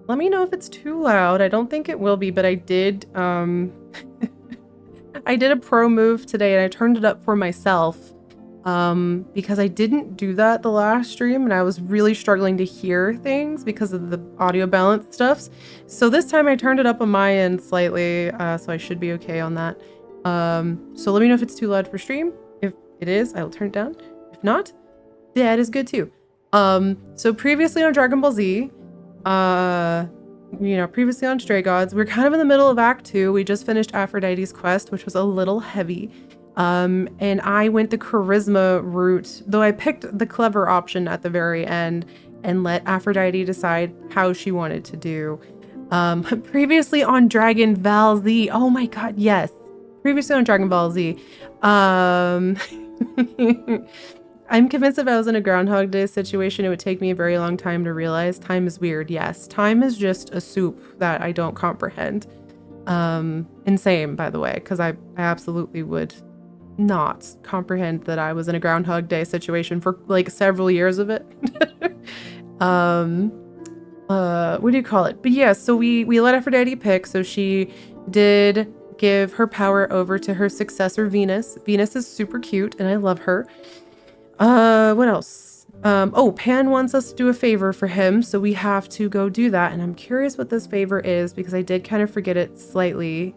Let me know if it's too loud. I don't think it will be, but I did I did a pro move today and I turned it up for myself because I didn't do that the last stream and I was really struggling to hear things because of the audio balance stuff. So this time I turned it up on my end slightly, so I should be okay on that. So let me know if it's too loud for stream. If it is, I will turn it down. If not, yeah, it is good too. So previously on Dragon Ball Z, previously on Stray Gods, we're kind of in the middle of Act 2. We just finished Aphrodite's quest, which was a little heavy. And I went the charisma route, though I picked the clever option at the very end and let Aphrodite decide how she wanted to do. Previously on Dragon Ball Z, oh my god, yes. Previously on Dragon Ball Z, I'm convinced if I was in a Groundhog Day situation, it would take me a very long time to realize time is weird. Yes, time is just a soup that I don't comprehend. Insane, by the way, because I absolutely would not comprehend that I was in a Groundhog Day situation for like several years of it. What do you call it? But yeah, so we let Aphrodite pick. So she did give her power over to her successor, Venus. Venus is super cute and I love her. What else? Oh, Pan wants us to do a favor for him, so we have to go do that. And I'm curious what this favor is because I did kind of forget it slightly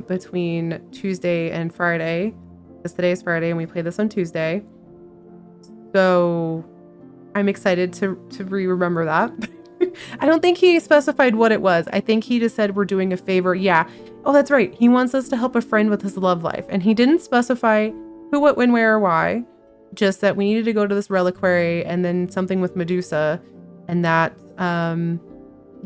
between Tuesday and Friday. Because today is Friday and we play this on Tuesday. So I'm excited to remember that. I don't think he specified what it was. I think he just said we're doing a favor. Yeah. Oh, that's right. He wants us to help a friend with his love life. And he didn't specify who, what, when, where, or why. Just that we needed to go to this reliquary and then something with Medusa and that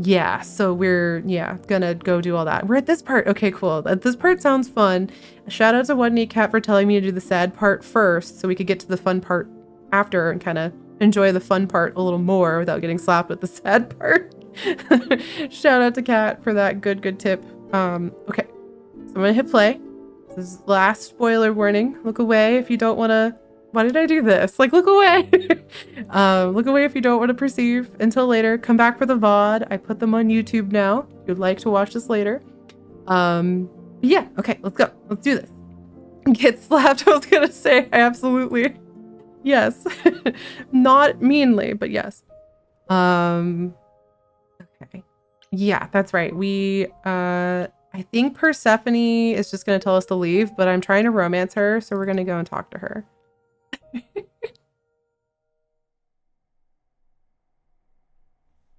yeah, so we're gonna go do all that. We're at this part. Okay, cool. This part sounds fun. Shout out to One Knee Cat for telling me to do the sad part first so we could get to the fun part after and kind of enjoy the fun part a little more without getting slapped with the sad part. Shout out to Cat for that good tip. Okay, so I'm gonna hit play. This is the last spoiler warning. Look away if you don't want to. Why did I do this? Like, look away. Look away if you don't want to perceive until later. Come back for the VOD. I put them on YouTube now. If you'd like to watch this later. Yeah, okay, let's go. Let's do this. Get slapped, I was gonna say. Absolutely. Yes. Not meanly, but yes. Okay. Yeah, that's right. We, I think Persephone is just gonna tell us to leave, but I'm trying to romance her, so we're gonna go and talk to her.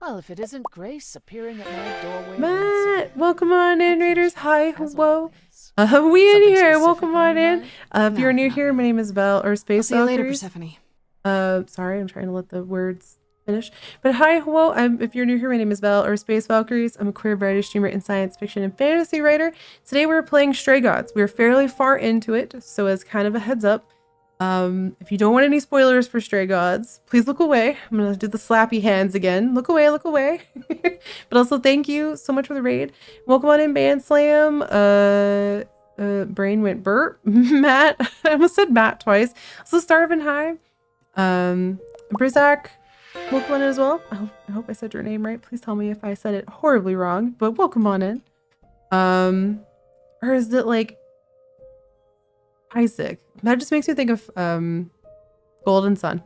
Well, if it isn't Grace appearing at my doorway. Matt, welcome on in, Raiders. Hi, hello. We in here. Welcome on in. If you're new here, my name is Val or Space See you later, Valkyries. Persephone. Sorry, I'm trying to let the words finish. But hi, hello. If you're new here, my name is Val or Space Valkyries. I'm a queer variety streamer and science fiction and fantasy writer. Today we're playing Stray Gods. We're fairly far into it, so as kind of a heads up. If you don't want any spoilers for Stray Gods, please look away. I'm gonna do the slappy hands again. Look away, look away. But also thank you so much for the raid. Welcome on in, Band Slam. Brain went burp. Matt, I almost said Matt twice. Also Starvin, hi. Brizak, welcome on in as well. I hope I said your name right. Please tell me if I said it horribly wrong, but welcome on in. Or is it like Isaac? That just makes me think of Golden Sun.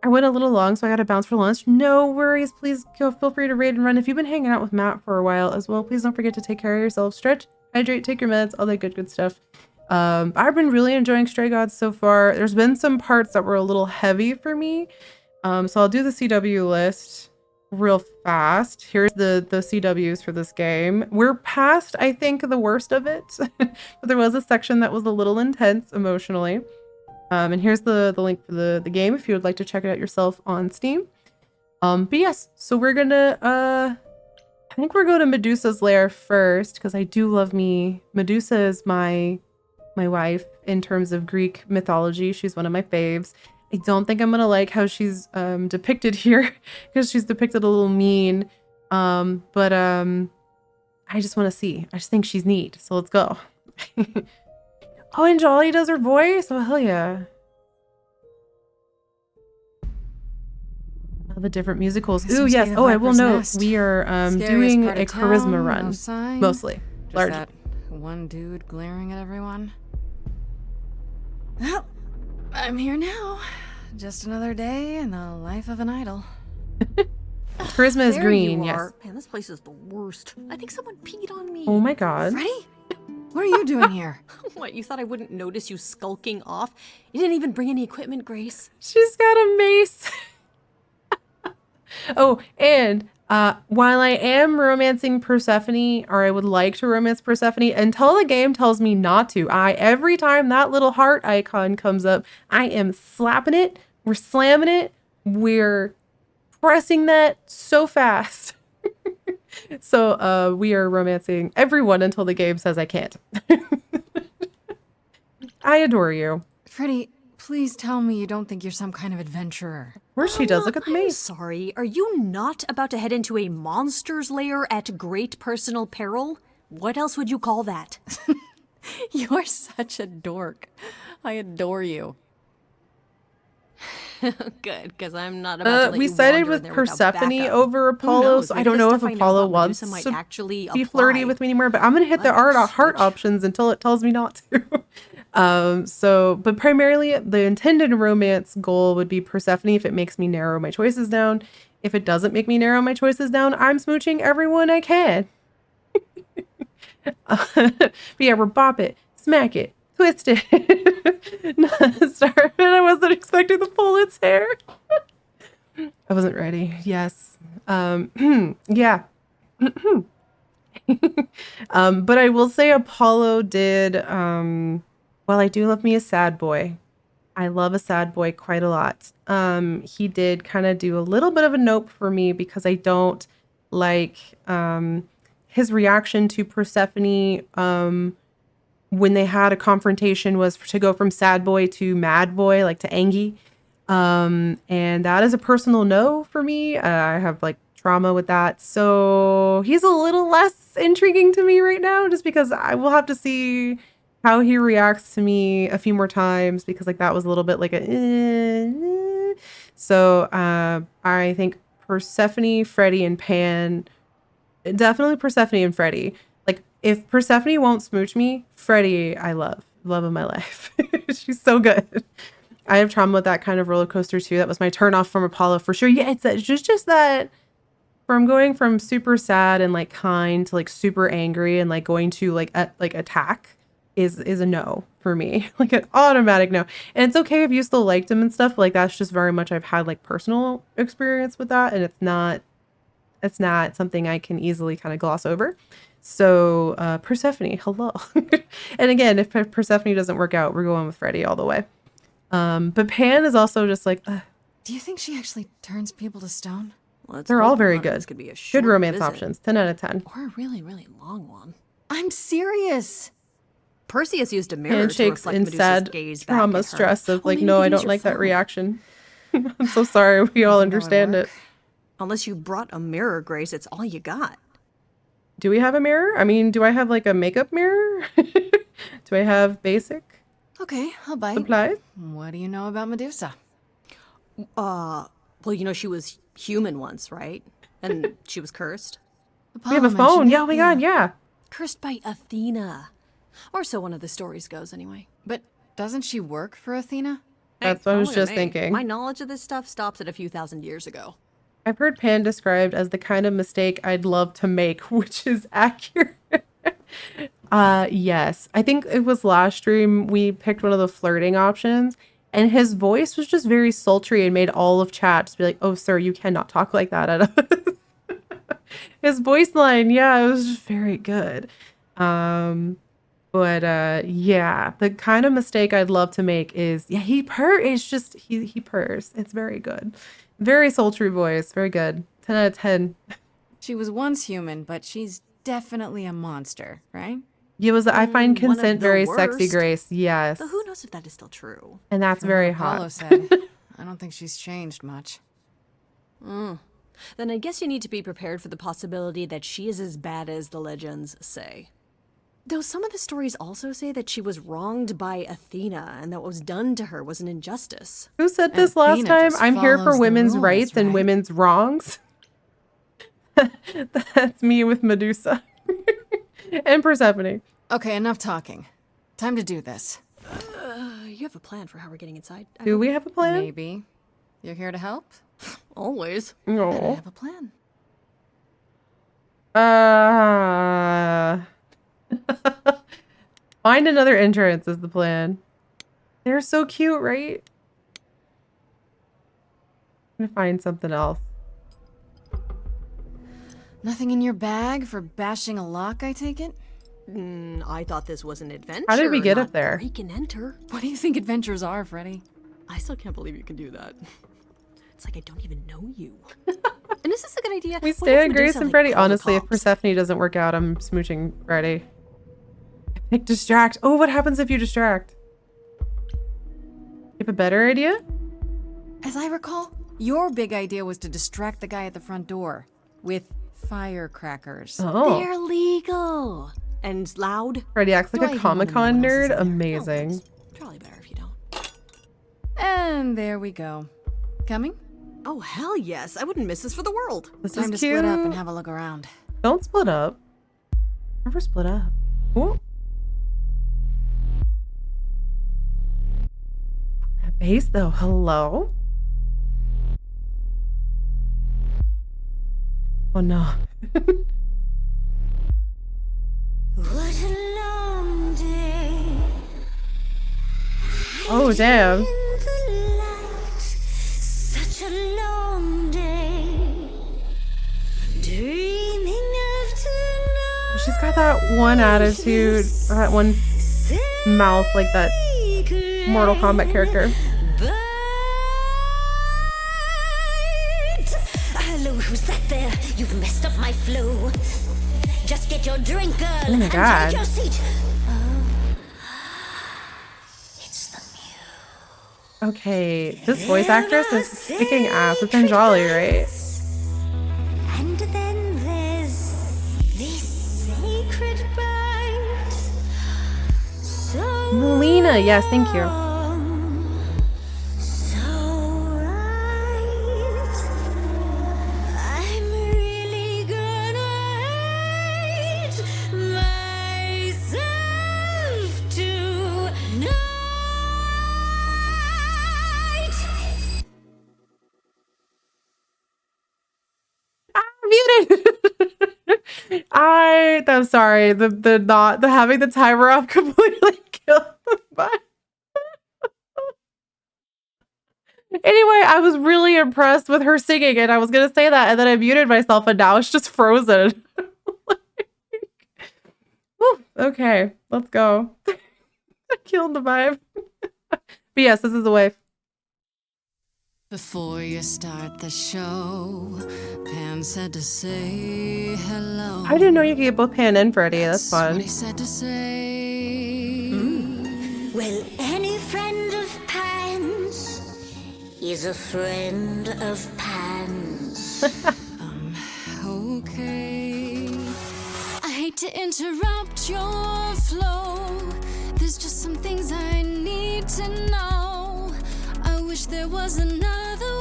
I went a little long, so I got to bounce for lunch. No worries. Please feel free to raid and run. If you've been hanging out with Matt for a while as well, please don't forget to take care of yourself. Stretch, hydrate, take your meds, all that good stuff. I've been really enjoying Stray Gods so far. There's been some parts that were a little heavy for me. So I'll do the CW list real fast. Here's the CWs for this game. We're past, I think, the worst of it. But there was a section that was a little intense emotionally. And here's the link for the game if you would like to check it out yourself on Steam. But yes, so we're gonna I think we're going to Medusa's lair first because I do love me. Medusa is my wife in terms of Greek mythology. She's one of my faves. I don't think I'm gonna like how she's depicted here because she's depicted a little mean. But I just want to see. I just think she's neat. So let's go. Oh, and Jolly does her voice? Oh, hell yeah. of the different musicals. This Ooh, must be yes. the Oh, I will Viper's note Nest. we are Scariest doing part a of charisma town, run, no sign. mostly. Just Large. that one dude glaring at everyone. Well, I'm here now. Just another day in the life of an idol. Charisma is There green, you yes. are. Man, this place is the worst. I think someone peed on me. Oh my god. Freddie? What are you doing here? What, you thought I wouldn't notice you skulking off? You didn't even bring any equipment, Grace. She's got a mace. Oh, and while I am romancing Persephone, or I would like to romance Persephone, until the game tells me not to, every time that little heart icon comes up, I am slapping it, we're slamming it, we're pressing that so fast. So we are romancing everyone until the game says I can't. I adore you. Freddie, please tell me you don't think you're some kind of adventurer. Of course she does. Look at the I'm mace. sorry. Are you not about to head into a monster's lair at great personal peril? What else would you call that? You're such a dork. I adore you. Good, because I'm not about to let We you sided wander with in there without Persephone backup. over Who Apollo, knows? so I Maybe don't the know if stuff I Apollo about wants Medusa might to actually be flirty apply. with me anymore, but I'm gonna hit the Let them heart switch. options until it tells me not to. But primarily the intended romance goal would be Persephone if it makes me narrow my choices down. If it doesn't make me narrow my choices down, I'm smooching everyone I can. But yeah, we're bop it, smack it, twist it. Sorry, I wasn't expecting to pull its hair. I wasn't ready. Yes. Yeah. But I will say Apollo did, well, I do love me a sad boy. I love a sad boy quite a lot. He did kind of do a little bit of a nope for me because I don't like his reaction to Persephone when they had a confrontation was to go from sad boy to mad boy, like to Angie. And that is a personal no for me. I have like trauma with that. So he's a little less intriguing to me right now just because I will have to see how he reacts to me a few more times because like that was a little bit like a so I think Persephone, Freddie, and Pan, definitely Persephone and Freddie. Like if Persephone won't smooch me, Freddie I love of my life. She's so good. I have trauma with that kind of roller coaster too. That was my turn off from Apollo for sure. Yeah, it's just that from going from super sad and like kind to like super angry and like going to like attack is a no for me. Like an automatic no. And it's okay if you still liked him and stuff, but like that's just very much I've had like personal experience with that, and it's not something I can easily kind of gloss over. So Persephone, hello. And again, if Persephone doesn't work out, we're going with Freddie all the way. But Pan is also just like Do you think she actually turns people to stone? Let's they're all hope very none of good. this could be a short Good romance visit. options. 10 out of 10. Or a really, really long one. I'm serious. Perseus used a mirror to Handshakes reflect and Medusa's sad gaze back trauma at her. stress of Oh, like, maybe no, you I could use don't your like that phone. reaction. I'm so sorry. We all That would understand it. work. Unless you brought a mirror, Grace, it's all you got. Do we have a mirror? I mean, do I have like a makeup mirror? Do I have basic Okay, I'll bite. supplies? What do you know about Medusa? Well, you know, she was human once, right? And she was cursed. We have a Apollo phone. mentioned Yeah, it, oh my god, yeah. Cursed by Athena. Or so one of the stories goes, anyway. But doesn't she work for Athena? That's what I don't was look at just me. thinking. My knowledge of this stuff stops at a few thousand years ago. I've heard Pan described as the kind of mistake I'd love to make, which is accurate. Yes. I think it was last stream we picked one of the flirting options, and his voice was just very sultry and made all of chat just be like, "Oh, sir, you cannot talk like that at us." His voice line, yeah, it was just very good. But yeah, the kind of mistake I'd love to make is he it's just he purrs. It's very good. Very sultry voice, very good. 10 out of 10. She was once human, but she's definitely a monster, right? It was I find one of consent the very sexy, worst. Grace. Yes. Though who knows if that is still true? And that's From very what Apollo hot. said. I don't think she's changed much. Then I guess you need to be prepared for the possibility that she is as bad as the legends say. Though some of the stories also say that she was wronged by Athena and that what was done to her was an injustice. Who said this last Athena time? just I'm here for follows the women's rules, rights and right? women's wrongs. That's me with Medusa. And Persephone. Okay, enough talking. Time to do this. You have a plan for how we're getting inside? I Do hope? we have a plan? Maybe. You're here to help? Always. Then I No. have a plan. Find another entrance is the plan. They're so cute, right? I'm gonna find something else. Nothing in your bag for bashing a lock, I take it? I thought this was an adventure. How did we get not up there? Break and enter. What do you think adventures are, Freddie? I still can't believe you can do that. It's like I don't even know you. And is this a good idea? We What stay if on Grace Medusa, and like, Freddie. called the Honestly, if cops? Persephone doesn't work out, I'm smooching Freddie. Pick distract. Oh, what happens if you distract? You have a better idea? As I recall, your big idea was to distract the guy at the front door with firecrackers. Oh. They're legal and loud. Freddie acts Do I like a even wanna know Comic-Con what else is nerd. in there? Amazing. Oh, that's probably better if you don't. And there we go. Coming? Oh, hell yes. I wouldn't miss this for the world. This Time to is cute. split up and have a look around. Don't split up. Never split up. Ooh. That bass though. Hello? Oh no. What a long day. Oh damn. In the light, such a long day. Dreaming of tonight. She's got that one attitude, or that one mouth like that Mortal Kombat character. But hello, who's that there? You've messed up my flow. Just get your drink, girl, Oh my and God. take your seat. Oh, it's the muse. Okay, this voice actress is kicking ass. It's Anjali, right? And then there's this sacred bite. So Melina, yes, thank you. wrong, so right. I'm really gonna hate myself tonight. Muted. I'm sorry. The having the timer off completely killed the vibe. Anyway, I was really impressed with her singing, and I was gonna say that, and then I muted myself, and now it's just frozen. Whew, okay, let's go. I killed the vibe. But yes, this is the wave. Before you start the show, Pan said to say hello. I didn't know you could get both Pan and Freddie. That's What fun. he said to say. Well, any friend of Pan's is a friend of Pan's. Okay. I hate to interrupt your flow. There's just some things I need to know. I wish there was another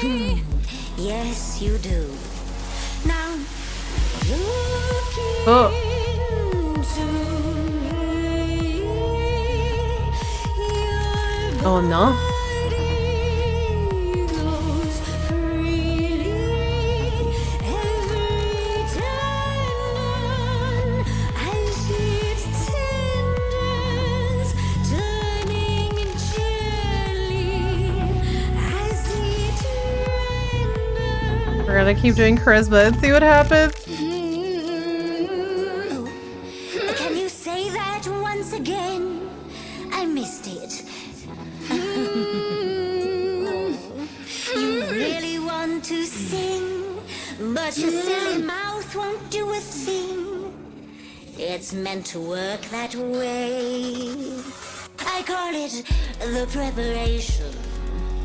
way. Yes, you do. Now, look Oh. into me. Your Oh no. body goes freely every time I see it tenders turning jelly. I see it render. We're gonna keep doing charisma and see what happens. Can you say that once again? I missed it. You really want to sing, but your silly mouth won't do a thing. It's meant to work that way. I call it the preparation.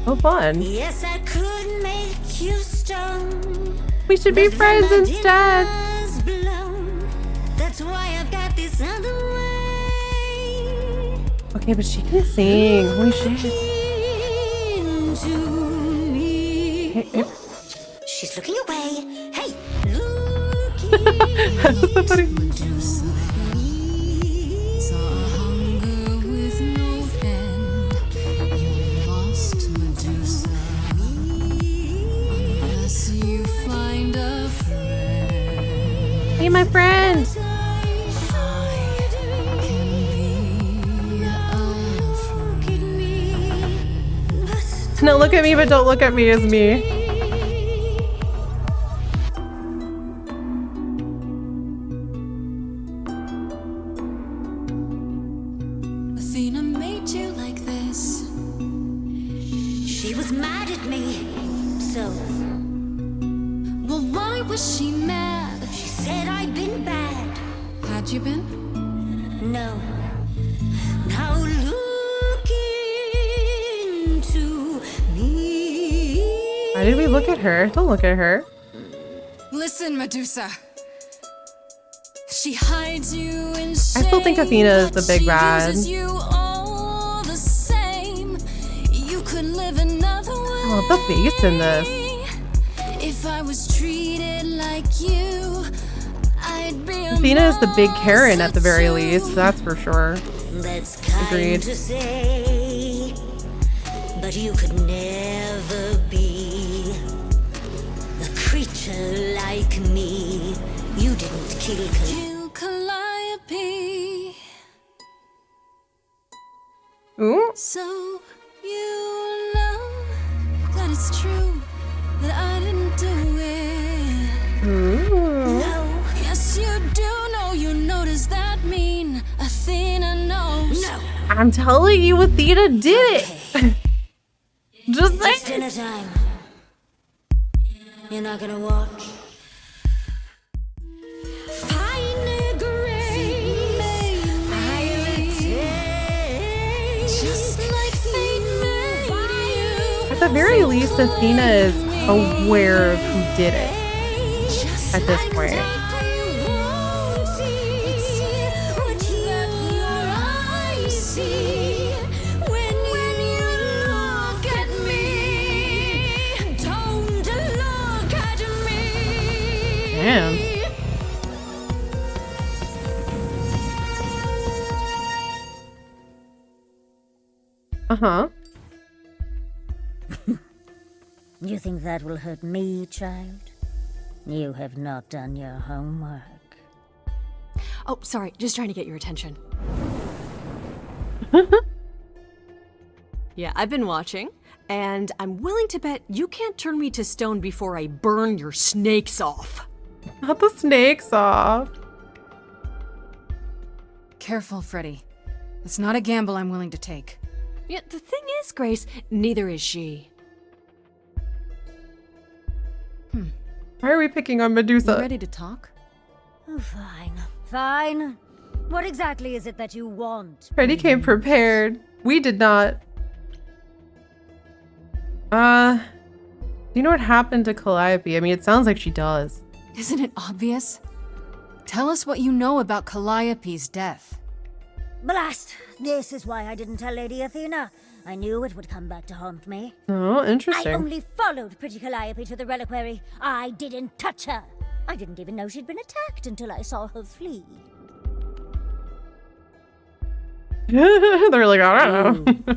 Oh, fun. Yes, I could make you stoned. We should be But friends then my instead. dinner's blown. Okay, but she can sing. Holy shit. Hey. She's looking away. Hey, That's so funny. Saw hunger with no end. You lost Medusa. Unless you find a friend. Hey, my friend. No, look at me, but don't look at me as me. Athena made you like this. she was mad at me. So Well, why was she mad? she said I'd been bad. Had you been? No. Now look into me. Why did we look at her? Don't look at her. Listen, Medusa. She hides you in shame. I still think Athena is the big bad. She uses you all the same. You could live another way. I love the face in this. If I was treated like you, I'd be a Athena is the big Karen at the very monster least, too. that's for sure. That's kind Agreed. to say, but you could never be a creature like me. You didn't kill Kill Calliope. Ooh. So you know that it's true that I didn't do it. Ooh. No, Yes, you do know. You know, does that mean Athena knows? no. I'm telling you, Athena did it. Just It's saying. dinner time. You're not gonna watch. Fine grace, Just like fate made you. At the very least, Athena is aware of who did it Just at this like point. fate won't see what your eyes see when you look at me. Don't look at me. Damn. Uh-huh. You think that will hurt me, child? You have not done your homework. Oh, sorry, just trying to get your attention. Yeah, I've been watching, and I'm willing to bet you can't turn me to stone before I burn your snakes off. Not the snakes off. Careful, Freddie. It's not a gamble I'm willing to take. Yeah, the thing is, Grace, neither is she. Why are we picking on You Medusa? ready to talk? Oh, fine. Fine. What exactly is it that you want? Freddie came prepared. We did not. Do you know what happened to Calliope? I mean, it sounds like she does. Isn't it obvious? Tell us what you know about Calliope's death. Blast! This is why I didn't tell Lady Athena. I knew it would come back to haunt me. Oh, I interesting. only followed pretty Calliope to the reliquary. I didn't touch her. I didn't even know she'd been attacked until I saw her flee. They're like, I don't know.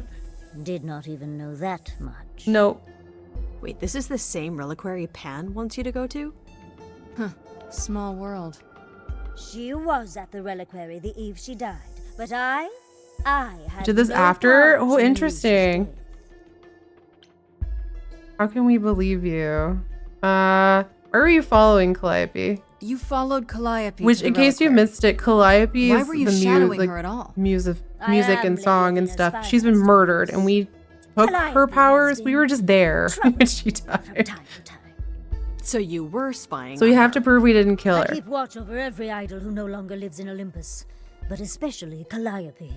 Did not even know that much. Nope. Wait, this is the same reliquary Pan wants you to go to? Small world. She was at the reliquary the eve she died, but I had Did this no after? part Oh, in interesting. Medusa's How can we believe you? Where are you following Calliope? You followed Calliope Which, to the in case you reliquary. missed it, Calliope Why is were you the shadowing her at all? music I music am and Lady song and Athena's stuff. She's been finest murdered, mistress. and we took Calliope her has powers. We been were just there when troubled she from died. time to time. So you were spying So on we her. have to prove we didn't kill I her. keep watch over every idol who no longer lives in Olympus, but especially Calliope.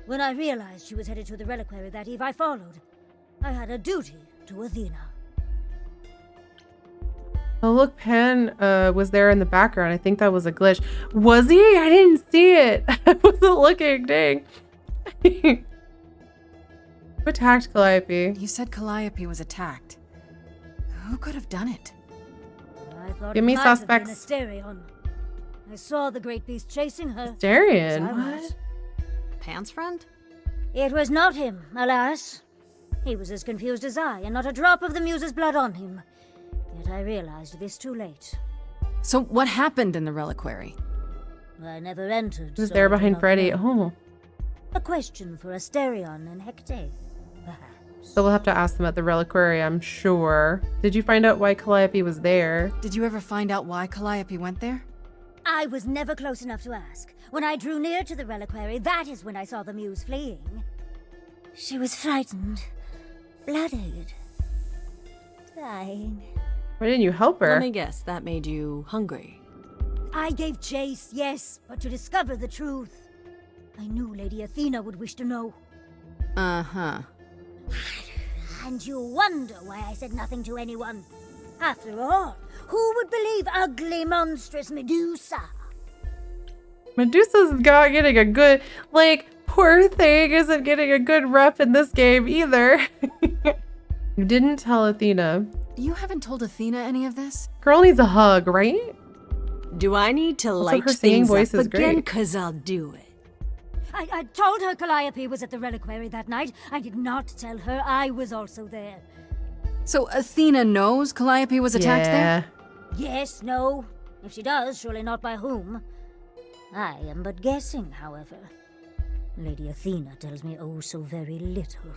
When I realized she was headed to the reliquary that eve, I followed. I had a duty to Athena. Oh, look, Pan was there in the background. I think that was a glitch. Was he? I didn't see it. I wasn't looking. Dang. Who attacked Calliope? You said Calliope was attacked. Who could have done it? I thought Give it me might have been suspects. Asterion. I saw the great beast chasing her. Darian, as I was. what? Pan's friend? It was not him, alas. He was as confused as I, and not a drop of the Muse's blood on him. Yet I realized this too late. So what happened in the reliquary? I never entered. Who's so there I do behind not Freddie? know. Oh. A question for Asterion and Hecate, perhaps. So we'll have to ask them at the reliquary, I'm sure. Did you find out why Calliope was there? Did you ever find out why Calliope went there? I was never close enough to ask. When I drew near to the reliquary, that is when I saw the Muse fleeing. She was frightened, bloodied, dying. Why didn't you help her? Let me guess, that made you hungry. I gave chase, yes, but to discover the truth. I knew Lady Athena would wish to know. Uh-huh. And you wonder why I said nothing to anyone. After all, who would believe ugly, monstrous Medusa? Medusa's not getting a good, like, poor thing isn't getting a good rep in this game either. You didn't tell Athena. You haven't told Athena any of this? Girl needs a hug, right? Do I need to light her singing things voice up is again? great. 'Cause I'll do it. I told her Calliope was at the reliquary that night. I did not tell her I was also there. So Athena knows Calliope was attacked there? Yes, no. If she does, surely not by whom. I am but guessing, however. Lady Athena tells me oh so very little.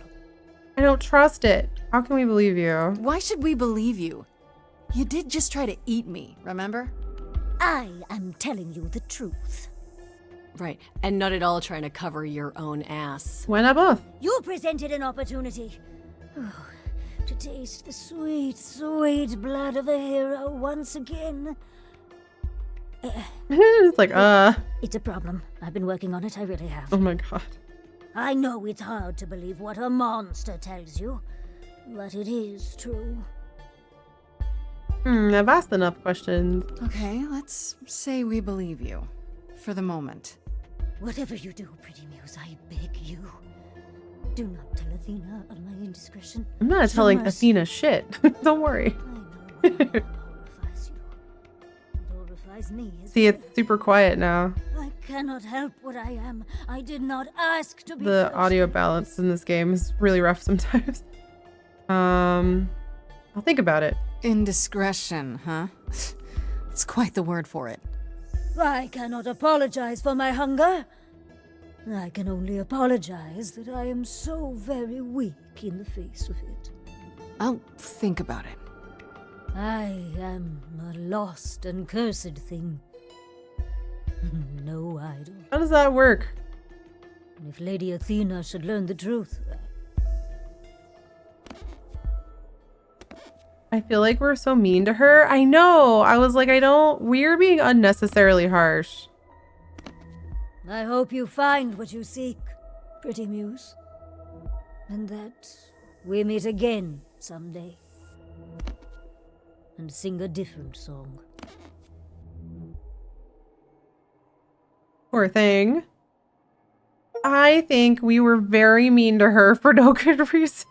I don't trust it. How can we believe you? Why should we believe you? You did just try to eat me, remember? I am telling you the truth. Right, and not at all trying to cover your own ass. Why not both? You presented an opportunity. To taste the sweet, sweet blood of a hero once again. It's like, It's a problem. I've been working on it, I really have. oh my god. I know it's hard to believe what a monster tells you, but it is true. I've asked enough questions. Okay, let's say we believe you. For the moment. Whatever you do, pretty Muse, I beg you. Do not tell Athena of my indiscretion. I'm not She telling must- Athena shit. Don't worry. I know what horrifies you. It horrifies me as See, well. it's super quiet now. I cannot help what I am. I did not ask to be The cursed. audio balance in this game is really rough sometimes. I'll think about it. Indiscretion, huh? It's quite the word for it. I cannot apologize for my hunger. I can only apologize that I am so very weak in the face of it. I'll think about it. I am a lost and cursed thing. No idol. How does that work? And if Lady Athena should learn the truth, I feel like we're so mean to her. I know. I was like, we're being unnecessarily harsh. I hope you find what you seek, pretty Muse. And that we meet again someday. And sing a different song. Poor thing. I think we were very mean to her for no good reason.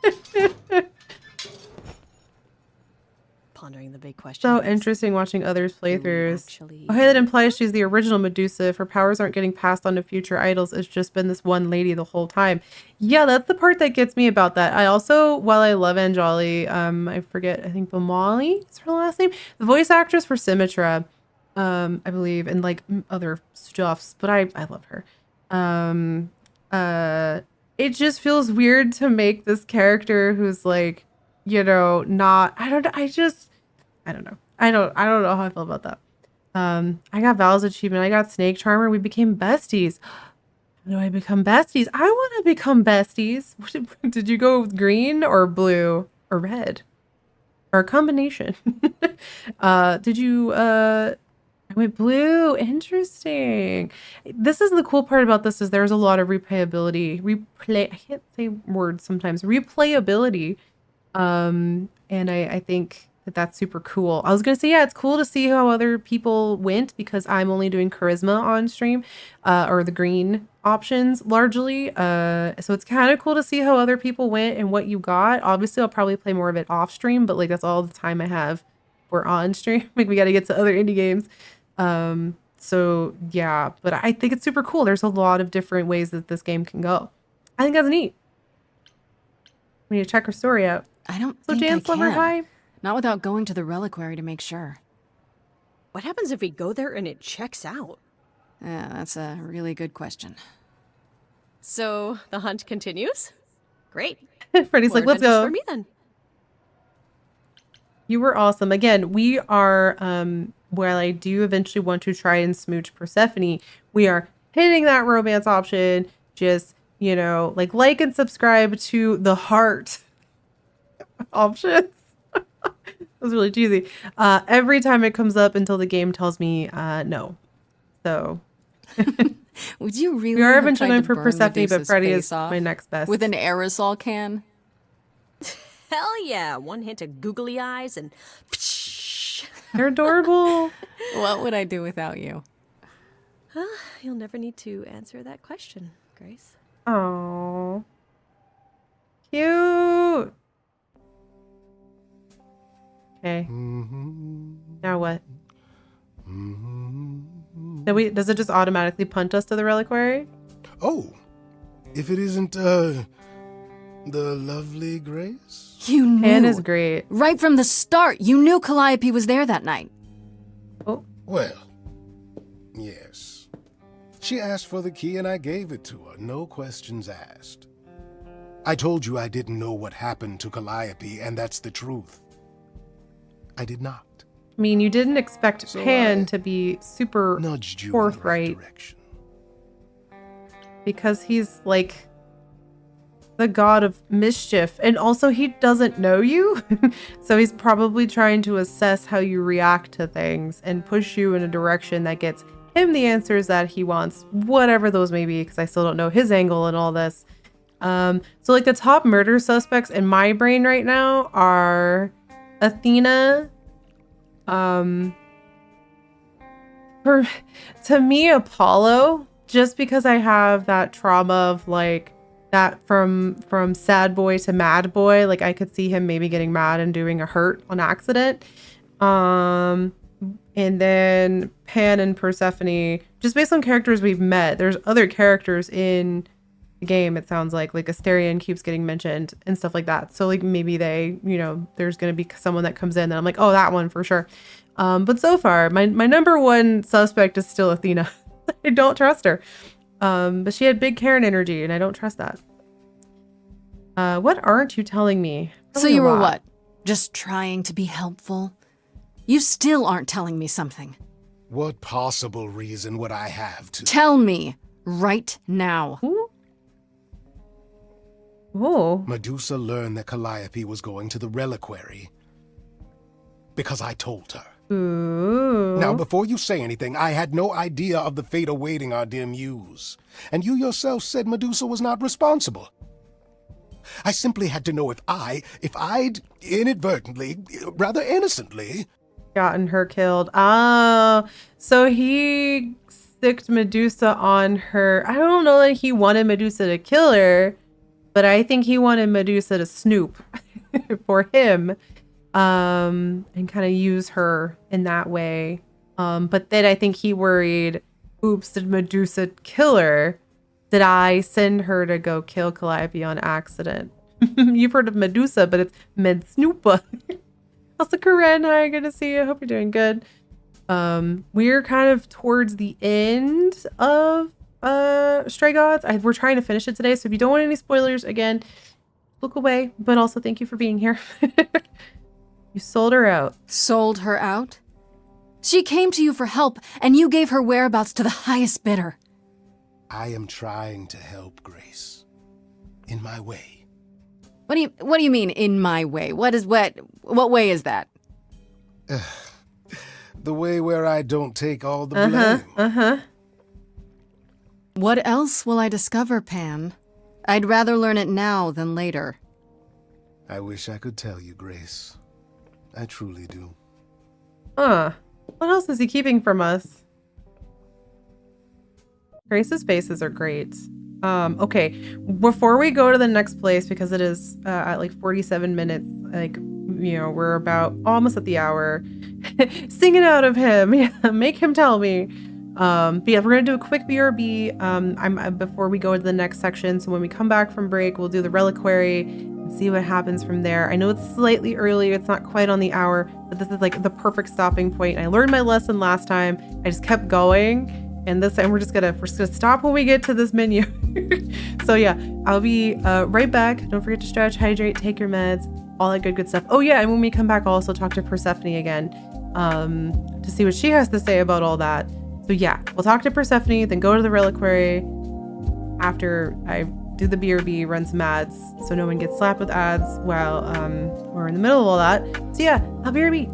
Pondering the big question. So is, interesting watching others' do we playthroughs. actually Okay, that implies she's the original Medusa. If her powers aren't getting passed on to future idols, it's just been this one lady the whole time. Yeah, that's the part that gets me about that. I also, while I love Anjali, I forget, I think Bamali is her last name. The voice actress for Symmetra, I believe, and like other stuffs, but I love her. It just feels weird to make this character who's like, you know, not, I don't know. I don't know. I don't know how I feel about that. I got Val's achievement. I got Snake Charmer. We became besties. How do I become besties? I want to become besties. Did you go with green or blue or red? Or a combination? Did you, I went blue. Interesting. This is the cool part about this is there's a lot of replayability. I can't say words sometimes. Replayability. And I think that's super cool. I was gonna say, yeah, it's cool to see how other people went because I'm only doing charisma on stream, or the green options largely. So it's kind of cool to see how other people went and what you got. Obviously, I'll probably play more of it off stream, but like that's all the time I have. We're on stream. Like we got to get to other indie games. So yeah, but I think it's super cool. There's a lot of different ways that this game can go. I think that's neat. We need to check her story out. I don't So think Dance I Lover, can. hi. Not without going to the reliquary to make sure. What happens if we go there and it checks out? Yeah, that's a really good question. So the hunt continues? Great. Freddie's More like, let's adventures go. for me then. You were awesome. Again, we are, while I do eventually want to try and smooch Persephone, we are hitting that romance option. Just, you know, like and subscribe to the heart options. That was really cheesy. Every time it comes up until the game tells me no. So Would you really we are have eventually tried going to for burn Persephone, but Medusa's Freddie face is off my next best. with an aerosol can? Hell yeah. One hint of googly eyes and... They're adorable. What would I do without you? You'll never need to answer that question, Grace. Oh, cute. Okay. Now what? Does it just automatically punt us to the reliquary? Oh, if it isn't, the lovely Grace? You knew. Pan is great. Right from the start, you knew Calliope was there that night. Oh, Well, yes. She asked for the key and I gave it to her, no questions asked. I told you I didn't know what happened to Calliope, and that's the truth. I did not. I mean, you didn't expect So Pan I to be super Nudged you forthright in the right direction. because he's like the god of mischief, and also he doesn't know you. So he's probably trying to assess how you react to things and push you in a direction that gets him the answers that he wants, whatever those may be, because I still don't know his angle and all this. So like the top murder suspects in my brain right now are Athena, to me, Apollo, just because I have that trauma of like that from sad boy to mad boy, like I could see him maybe getting mad and doing a hurt on accident. And then Pan and Persephone, just based on characters we've met. There's other characters in the game, it sounds like Asterion keeps getting mentioned and stuff like that. So like maybe they, you know, there's gonna be someone that comes in that I'm like, oh, that one for sure. But so far, my number one suspect is still Athena. I don't trust her. But she had big Karen energy, and I don't trust that. What aren't you telling me? So you were what? Just trying to be helpful? You still aren't telling me something. What possible reason would I have to... Tell me right now. Oh, Medusa learned that Calliope was going to the reliquary because I told her. ooh. Now, before you say anything, I had no idea of the fate awaiting our dear muse. And you yourself said Medusa was not responsible. I simply had to know if I'd inadvertently, rather innocently... gotten her killed. Oh, so he sticked Medusa on her. I don't know that he wanted Medusa to kill her, but I think he wanted Medusa to snoop for him, and kind of use her in that way. But then I think he worried, oops, did Medusa kill her? Did I send her to go kill Calliope on accident? You've heard of Medusa, but it's Medsnoopa. Also, Karen, hi, good to see you. I hope you're doing good. We're kind of towards the end of Stray Gods. We're trying to finish it today, so if you don't want any spoilers, again, look away. But also, thank you for being here. You sold her out. Sold her out? She came to you for help, and you gave her whereabouts to the highest bidder. I am trying to help Grace. In my way. What do you mean, in my way? What way is that? The way where I don't take all the blame. What else will I discover, Pan? I'd rather learn it now than later. I wish I could tell you, Grace. I truly do. What else is he keeping from us? Grace's faces are great. Okay, before we go to the next place, because it is at like 47 minutes, like, you know, we're about almost at the hour. Sing it out of him. Yeah, make him tell me. But yeah, we're gonna do a quick BRB before we go to the next section. So when we come back from break, we'll do the reliquary and see what happens from there. I know it's slightly early, it's not quite on the hour, but this is like the perfect stopping point. I learned my lesson last time. I just kept going, and this time we're just gonna stop when we get to this menu. So yeah, I'll be right back. Don't forget to stretch, hydrate, take your meds, all that good stuff. Oh yeah, and when we come back, I'll also talk to Persephone again to see what she has to say about all that. So yeah, we'll talk to Persephone, then go to the reliquary after I do the BRB, run some ads, so no one gets slapped with ads while we're in the middle of all that. So yeah, I'll BRB.